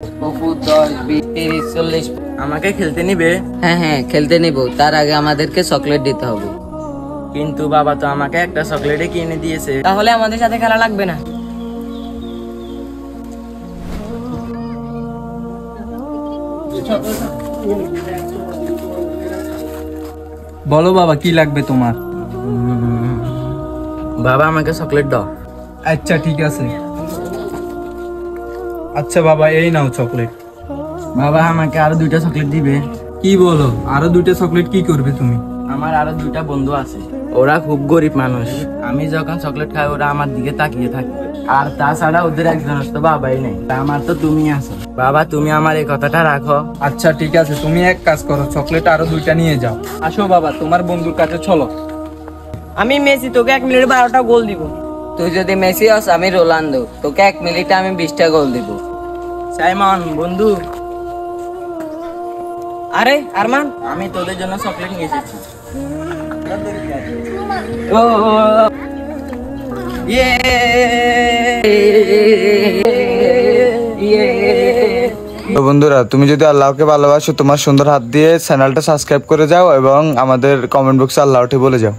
10, 20, 30, 40। আমাকে খেলতে নিবে? হ্যাঁ হ্যাঁ খেলতে নিব, তার আগে আমাদেরকে চকলেট দিতে হবে। কিন্তু বাবা তো আমাকে একটা চকলেটে কিনে দিয়েছে। তাহলে আমাদের সাথে খেলা লাগবে না। বলো বাবা, কি লাগবে তোমার? বাবা আমাকে চকলেট দাও। আচ্ছা ঠিক আছে। আচ্ছা বাবা, এই নাও চকলেট। বাবা আমাকে আরো 2টা চকলেট দিবে? কি বলো, আরো 2টা চকলেট কি করবে তুমি? আমার আরো 2টা বন্ধু আছে, ওরা খুব গরিব মানুষ। আমি যখন চকলেট খাই ওরা আমার দিকে তাকিয়ে থাকে। আর তাছাড়া ওদের একজন তো বাবাই নেই, আমার তো তুমি আছো। বাবা তুমি আমার এই কথাটা রাখো। আচ্ছা ঠিক আছে, তুমি এক কাজ করো, চকলেট আরো 2টা নিয়ে যাও। আসো বাবা, তোমার বন্ধুর কাছে চলো। আমি মেসি, তোকে 1 মিনিটে 12টা গোল দিব। তুই যদি মেসি হস আমি রোনালদো, তোকে 1 মিনিটে আমি 20টা গোল দিব। সাইমন বন্ধু, আরে আরমান, আমি তোদের জন্য চকলেট নিয়ে এসেছি। তো বন্ধুরা, তুমি যদি আল্লাহকে ভালোবাসো তোমার সুন্দর হাত দিয়ে চ্যানেলটা সাবস্ক্রাইব করে যাও এবং আমাদের কমেন্ট বক্সে আল্লাহকে বলে যাও।